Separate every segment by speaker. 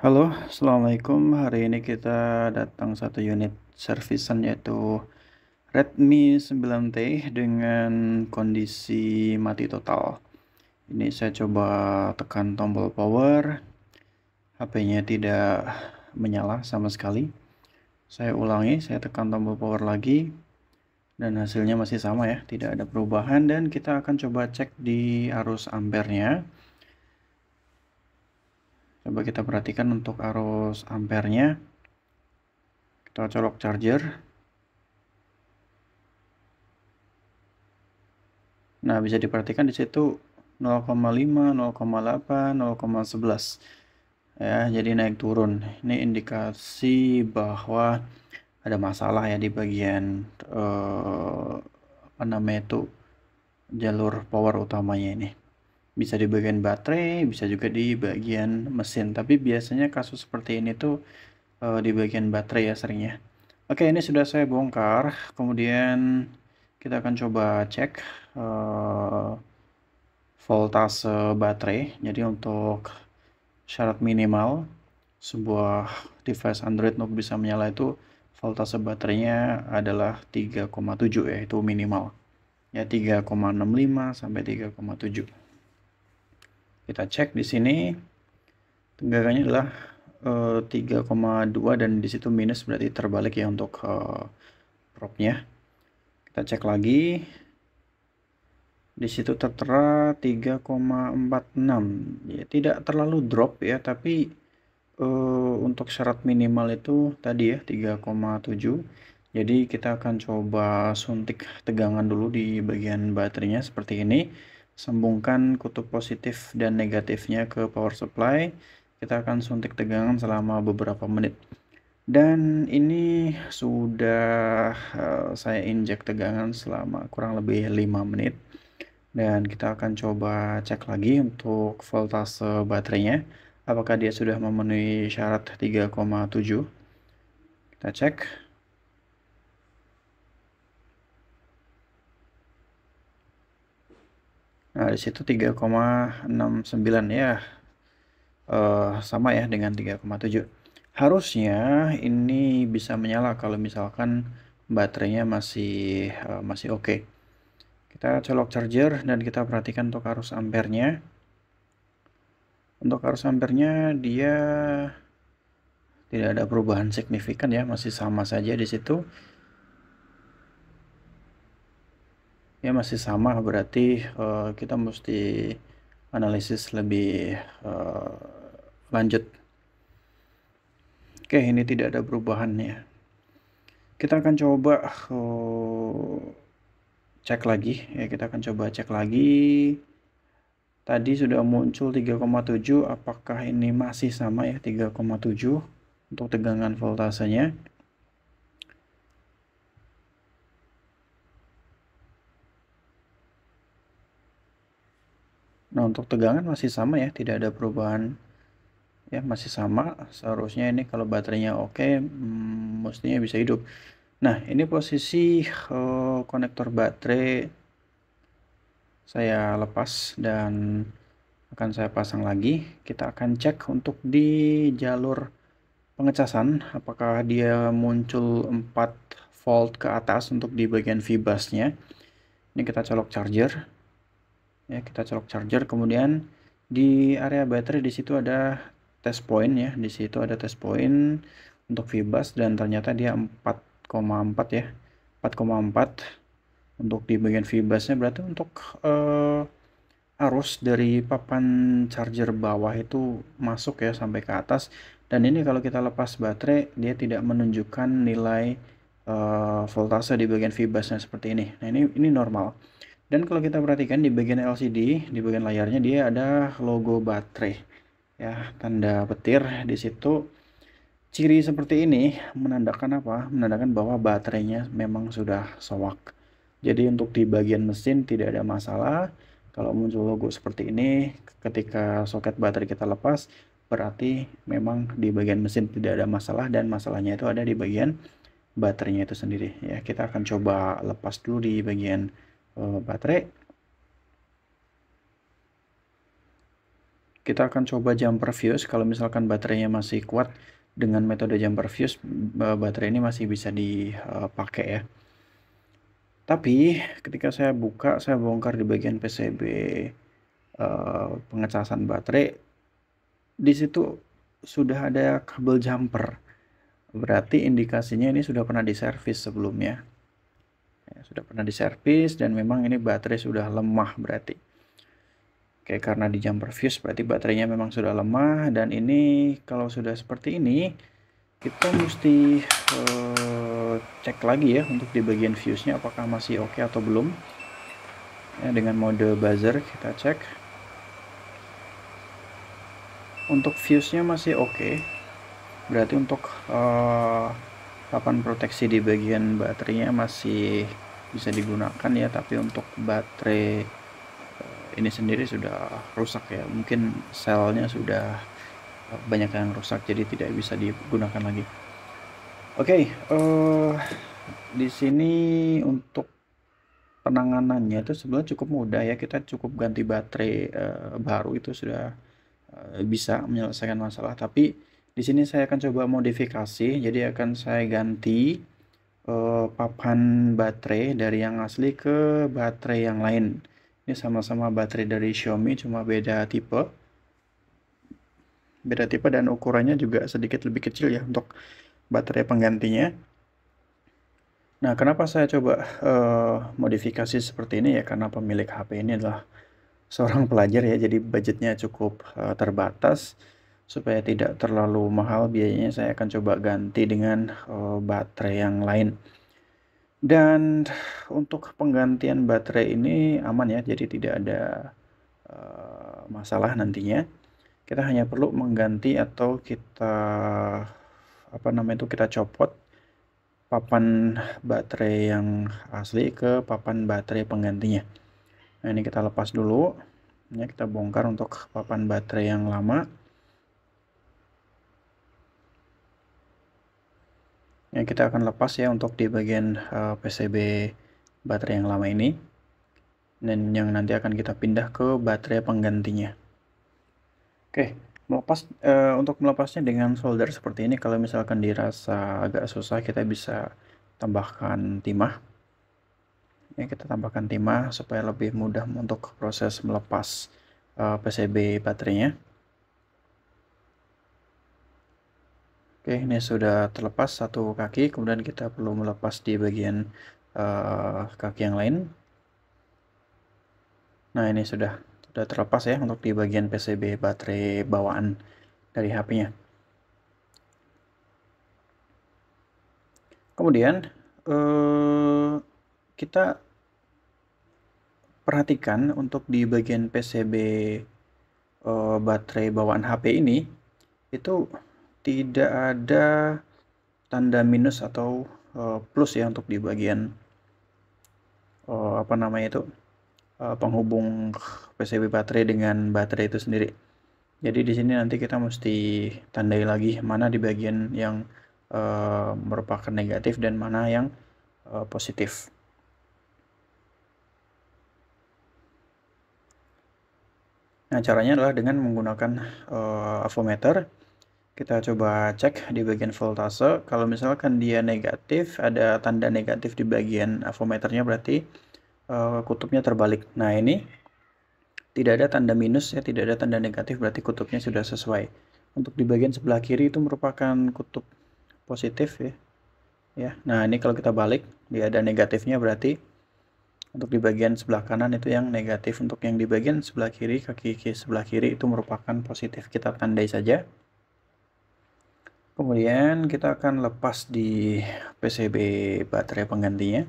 Speaker 1: Halo, assalamualaikum. Hari ini kita datang satu unit servisan yaitu Redmi 9T dengan kondisi mati total. Ini saya coba tekan tombol power, HP-nya tidak menyala sama sekali. Saya ulangi, saya tekan tombol power lagi, dan hasilnya masih sama ya, tidak ada perubahan. Dan kita akan coba cek di arus ampernya. Coba kita perhatikan untuk arus ampernya. Kita colok charger. Nah, bisa diperhatikan di situ 0,5, 0,8, 0,11 ya, jadi naik turun. Ini indikasi bahwa ada masalah ya di bagian apa namanya itu, jalur power utamanya ini. Bisa di bagian baterai, bisa juga di bagian mesin. Tapi biasanya kasus seperti ini tuh di bagian baterai ya seringnya. Oke, ini sudah saya bongkar. Kemudian kita akan coba cek voltase baterai. Jadi untuk syarat minimal sebuah device Android untuk bisa menyala itu voltase baterainya adalah 3,7 ya, itu minimal. Ya 3,65 sampai 3,7. Kita cek di sini tegangannya adalah 3,2 dan di situ minus, berarti terbalik ya untuk probe-nya. Kita cek lagi. Di situ tertera 3,46. Ya, tidak terlalu drop ya, tapi untuk syarat minimal itu tadi ya 3,7. Jadi kita akan coba suntik tegangan dulu di bagian baterainya seperti ini. Sambungkan kutub positif dan negatifnya ke power supply. Kita akan suntik tegangan selama beberapa menit. Dan ini sudah saya injek tegangan selama kurang lebih 5 menit. Dan kita akan coba cek lagi untuk voltase baterainya. Apakah dia sudah memenuhi syarat 3,7. Kita cek. Nah, di situ 3,69 ya. Sama ya dengan 3,7. Harusnya ini bisa menyala kalau misalkan baterainya masih oke. Kita colok charger dan kita perhatikan untuk arus ampernya. Untuk arus ampernya dia tidak ada perubahan signifikan ya, masih sama saja di situ. Ya masih sama, berarti kita mesti analisis lebih lanjut. Oke, ini tidak ada perubahan ya. Kita akan coba cek lagi ya, kita akan coba cek lagi. Tadi sudah muncul 3,7, apakah ini masih sama ya 3,7 untuk tegangan voltasenya. Nah, untuk tegangan masih sama ya, tidak ada perubahan ya, masih sama. Seharusnya ini kalau baterainya oke, mestinya bisa hidup. Nah, ini posisi konektor baterai saya lepas dan akan saya pasang lagi. Kita akan cek untuk di jalur pengecasan apakah dia muncul 4 volt ke atas untuk di bagian VBus-nya. Ini kita colok charger. Ya, kita colok charger, kemudian di area baterai di situ ada test point ya. Di situ ada test point untuk VBus dan ternyata dia 4,4 ya. 4,4 untuk di bagian VBusnya, berarti untuk arus dari papan charger bawah itu masuk ya sampai ke atas. Dan ini kalau kita lepas baterai dia tidak menunjukkan nilai voltase di bagian VBusnya seperti ini. Nah, ini normal. Dan kalau kita perhatikan di bagian LCD, di bagian layarnya dia ada logo baterai ya, tanda petir di situ. Ciri seperti ini menandakan apa? Menandakan bahwa baterainya memang sudah soak. Jadi untuk di bagian mesin tidak ada masalah. Kalau muncul logo seperti ini ketika soket baterai kita lepas, berarti memang di bagian mesin tidak ada masalah dan masalahnya itu ada di bagian baterainya itu sendiri ya. Kita akan coba lepas dulu di bagian baterai. kita akan coba jumper fuse. Kalau misalkan baterainya masih kuat dengan metode jumper fuse, baterai ini masih bisa dipakai ya. Tapi ketika saya bongkar di bagian PCB pengecasan baterai, di situ sudah ada kabel jumper. Berarti indikasinya ini sudah pernah diservis sebelumnya. Ya, sudah pernah diservis dan memang ini baterai sudah lemah berarti. Oke, karena di jumper fuse berarti baterainya memang sudah lemah, dan ini kalau sudah seperti ini kita mesti cek lagi ya untuk di bagian fuse-nya apakah masih oke atau belum. Ya, dengan mode buzzer kita cek. Untuk fuse-nya masih oke. Berarti untuk papan proteksi di bagian baterainya masih bisa digunakan ya, tapi untuk baterai ini sendiri sudah rusak ya, mungkin selnya sudah banyak yang rusak jadi tidak bisa digunakan lagi. Oke, di sini untuk penanganannya itu sebenarnya cukup mudah ya, kita cukup ganti baterai baru itu sudah bisa menyelesaikan masalah. Tapi di sini saya akan coba modifikasi, jadi akan saya ganti papan baterai dari yang asli ke baterai yang lain. Ini sama-sama baterai dari Xiaomi, cuma beda tipe. Dan ukurannya juga sedikit lebih kecil ya untuk baterai penggantinya. Nah, kenapa saya coba modifikasi seperti ini ya, karena pemilik HP ini adalah seorang pelajar ya, jadi budgetnya cukup terbatas. Supaya tidak terlalu mahal biayanya, saya akan coba ganti dengan baterai yang lain. Dan untuk penggantian baterai ini aman ya, jadi tidak ada masalah nantinya. Kita hanya perlu mengganti atau kita kita copot papan baterai yang asli ke papan baterai penggantinya. Nah, ini kita lepas dulu. Ini kita bongkar untuk papan baterai yang lama. Yang kita akan lepas ya untuk di bagian PCB baterai yang lama ini, dan yang nanti akan kita pindah ke baterai penggantinya. Oke, untuk melepasnya dengan solder seperti ini, kalau misalkan dirasa agak susah kita bisa tambahkan timah. Ya, kita tambahkan timah supaya lebih mudah untuk proses melepas PCB baterainya. Oke, ini sudah terlepas satu kaki, kemudian kita perlu melepas di bagian kaki yang lain. Nah, ini sudah terlepas ya untuk di bagian PCB baterai bawaan dari HP-nya. Kemudian kita perhatikan untuk di bagian PCB baterai bawaan HP ini itu tidak ada tanda minus atau plus ya untuk di bagian penghubung PCB baterai dengan baterai itu sendiri. Jadi di sini nanti kita mesti tandai lagi mana di bagian yang merupakan negatif dan mana yang positif. Nah, caranya adalah dengan menggunakan avometer. Kita coba cek di bagian voltase. Kalau misalkan dia negatif, ada tanda negatif di bagian avometernya, berarti kutubnya terbalik. Nah, ini tidak ada tanda minus ya, tidak ada tanda negatif, berarti kutubnya sudah sesuai. Untuk di bagian sebelah kiri itu merupakan kutub positif ya. Nah, ini kalau kita balik, dia ada negatifnya, berarti untuk di bagian sebelah kanan itu yang negatif. Untuk yang di bagian sebelah kiri, kaki sebelah kiri itu merupakan positif. Kita tandai saja. Kemudian kita akan lepas di PCB baterai penggantinya.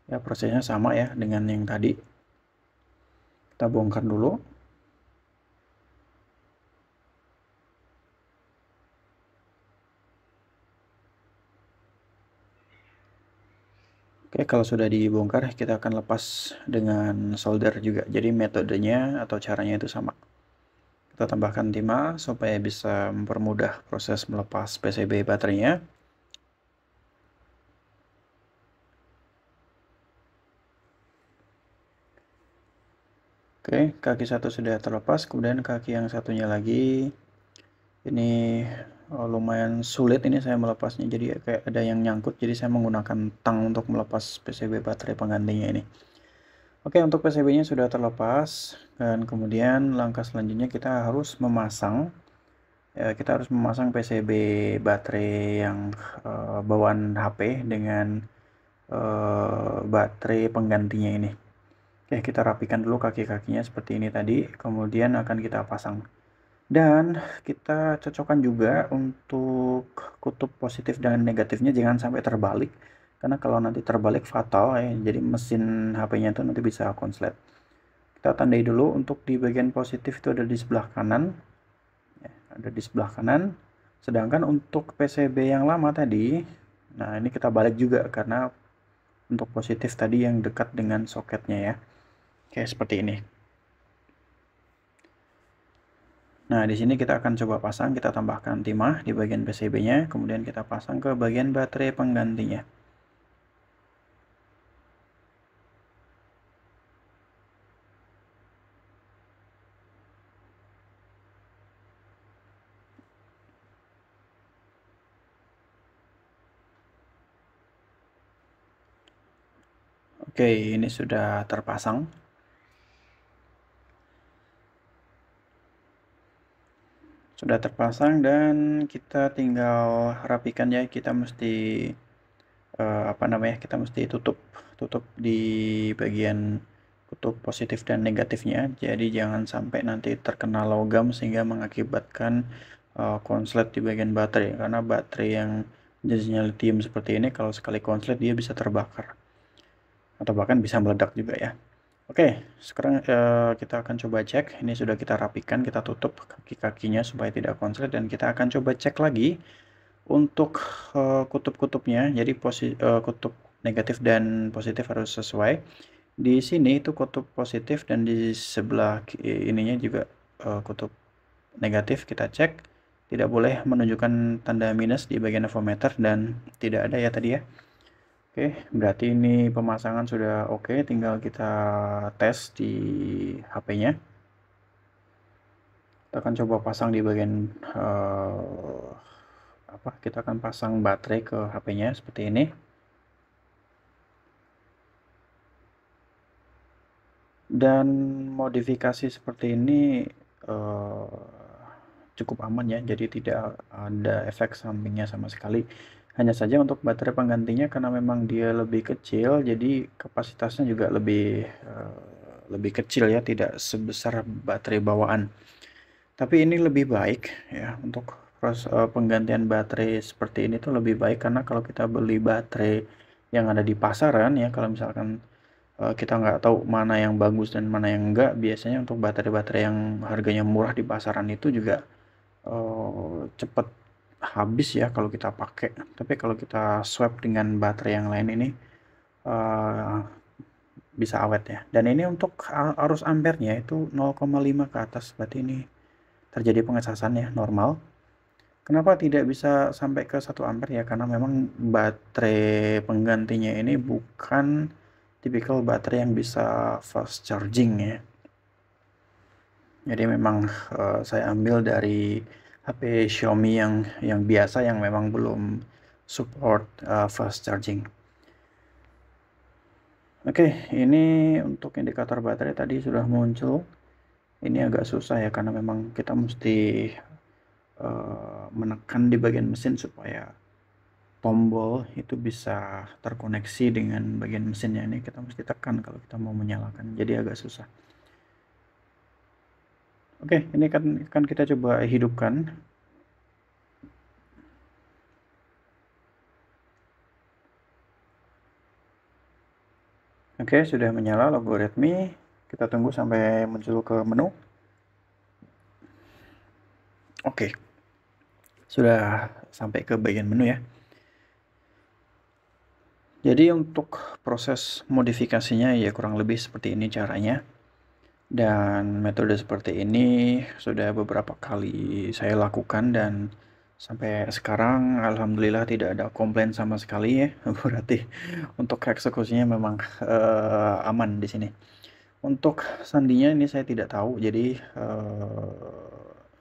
Speaker 1: Ya, prosesnya sama ya dengan yang tadi. Kita bongkar dulu. Oke, kalau sudah dibongkar, kita akan lepas dengan solder juga. Jadi metodenya atau caranya itu sama. Kita tambahkan timah supaya bisa mempermudah proses melepas PCB baterainya. Oke, kaki satu sudah terlepas, kemudian kaki yang satunya lagi ini lumayan sulit ini saya melepasnya, jadi kayak ada yang nyangkut, jadi saya menggunakan tang untuk melepas PCB baterai penggantinya ini. Oke, untuk PCB-nya sudah terlepas, dan kemudian langkah selanjutnya kita harus memasang. Kita harus memasang PCB baterai yang bawaan HP dengan baterai penggantinya ini. Oke, kita rapikan dulu kaki-kakinya seperti ini tadi, kemudian akan kita pasang. Dan kita cocokkan juga untuk kutub positif dan negatifnya jangan sampai terbalik, karena kalau nanti terbalik fatal ya, jadi mesin HP-nya itu nanti bisa konslet. Kita tandai dulu untuk di bagian positif itu ada di sebelah kanan, ada di sebelah kanan. Sedangkan untuk PCB yang lama tadi, nah ini kita balik juga karena untuk positif tadi yang dekat dengan soketnya ya. Oke, seperti ini. Nah, di sini kita akan coba pasang, kita tambahkan timah di bagian PCB-nya, kemudian kita pasang ke bagian baterai penggantinya. Oke, ini sudah terpasang. Sudah terpasang dan kita tinggal rapikan ya. Kita mesti kita mesti tutup di bagian kutub positif dan negatifnya. Jadi jangan sampai nanti terkena logam sehingga mengakibatkan konslet di bagian baterai. Karena baterai yang jenisnya lithium seperti ini kalau sekali konslet dia bisa terbakar atau bahkan bisa meledak juga ya. Oke, sekarang kita akan coba cek. Ini sudah kita rapikan, kita tutup kaki-kakinya supaya tidak konslet, dan kita akan coba cek lagi untuk kutub-kutubnya. Jadi kutub negatif dan positif harus sesuai. Di sini itu kutub positif dan di sebelah ininya juga kutub negatif. Kita cek, tidak boleh menunjukkan tanda minus di bagian avometer dan tidak ada ya tadi ya. Oke, berarti ini pemasangan sudah oke, tinggal kita tes di HP-nya. Kita akan coba pasang di bagian kita akan pasang baterai ke HP-nya seperti ini. Dan modifikasi seperti ini cukup aman ya, jadi tidak ada efek sampingnya sama sekali. Hanya saja untuk baterai penggantinya karena memang dia lebih kecil, jadi kapasitasnya juga lebih kecil ya, tidak sebesar baterai bawaan. Tapi ini lebih baik ya, untuk penggantian baterai seperti ini tuh lebih baik, karena kalau kita beli baterai yang ada di pasaran ya, kalau misalkan kita nggak tahu mana yang bagus dan mana yang enggak, biasanya untuk baterai-baterai yang harganya murah di pasaran itu juga cepat habis ya kalau kita pakai. Tapi kalau kita swap dengan baterai yang lain ini bisa awet ya. Dan ini untuk arus ampernya itu 0,5 ke atas, berarti ini terjadi pengecasan ya, normal. Kenapa tidak bisa sampai ke 1 ampere ya? Karena memang baterai penggantinya ini bukan tipikal baterai yang bisa fast charging ya. Jadi memang saya ambil dari HP Xiaomi yang biasa, yang memang belum support fast charging. Oke, ini untuk indikator baterai tadi sudah muncul. Ini agak susah ya, karena memang kita mesti menekan di bagian mesin supaya tombol itu bisa terkoneksi dengan bagian mesinnya. Ini kita mesti tekan kalau kita mau menyalakan, jadi agak susah. Oke, ini kan kita coba hidupkan. Oke, sudah menyala logo Redmi. Kita tunggu sampai muncul ke menu. Oke, sudah sampai ke bagian menu ya. Jadi untuk proses modifikasinya ya kurang lebih seperti ini caranya. Dan metode seperti ini sudah beberapa kali saya lakukan dan sampai sekarang alhamdulillah tidak ada komplain sama sekali ya. Berarti untuk eksekusinya memang aman di sini. Untuk sandinya ini saya tidak tahu, jadi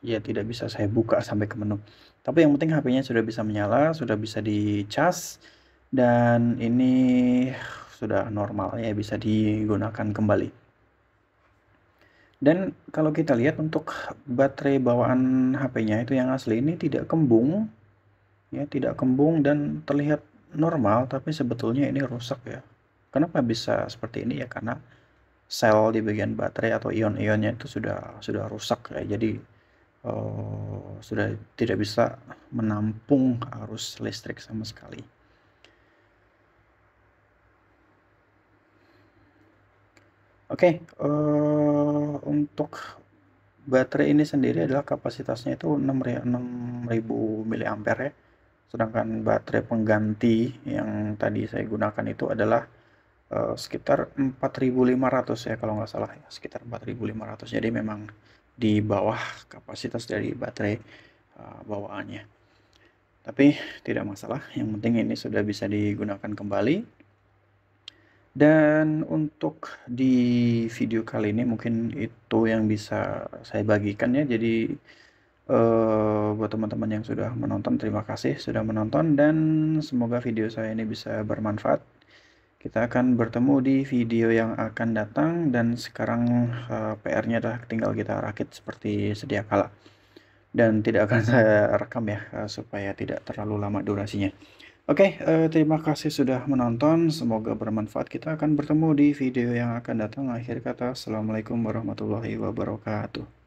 Speaker 1: ya tidak bisa saya buka sampai ke menu. Tapi yang penting HP-nya sudah bisa menyala, sudah bisa dicas, dan ini sudah normal ya, bisa digunakan kembali. Dan kalau kita lihat untuk baterai bawaan HP-nya itu yang asli ini tidak kembung, ya tidak kembung dan terlihat normal, tapi sebetulnya ini rusak ya. Kenapa bisa seperti ini ya? Karena sel di bagian baterai atau ion-ionnya itu sudah rusak ya. Jadi sudah tidak bisa menampung arus listrik sama sekali. Oke, untuk baterai ini sendiri adalah kapasitasnya itu 6000 mAh ya. Sedangkan baterai pengganti yang tadi saya gunakan itu adalah sekitar 4500 ya kalau nggak salah ya, sekitar 4500. Jadi memang di bawah kapasitas dari baterai bawaannya. Tapi tidak masalah, yang penting ini sudah bisa digunakan kembali. Dan untuk di video kali ini mungkin itu yang bisa saya bagikan ya. Jadi buat teman-teman yang sudah menonton, terima kasih sudah menonton dan semoga video saya ini bisa bermanfaat. Kita akan bertemu di video yang akan datang dan sekarang PR-nya adalah tinggal kita rakit seperti sedia kala. Dan tidak akan saya rekam ya supaya tidak terlalu lama durasinya. Oke, terima kasih sudah menonton. Semoga bermanfaat. Kita akan bertemu di video yang akan datang. Akhir kata, Assalamualaikum warahmatullahi wabarakatuh.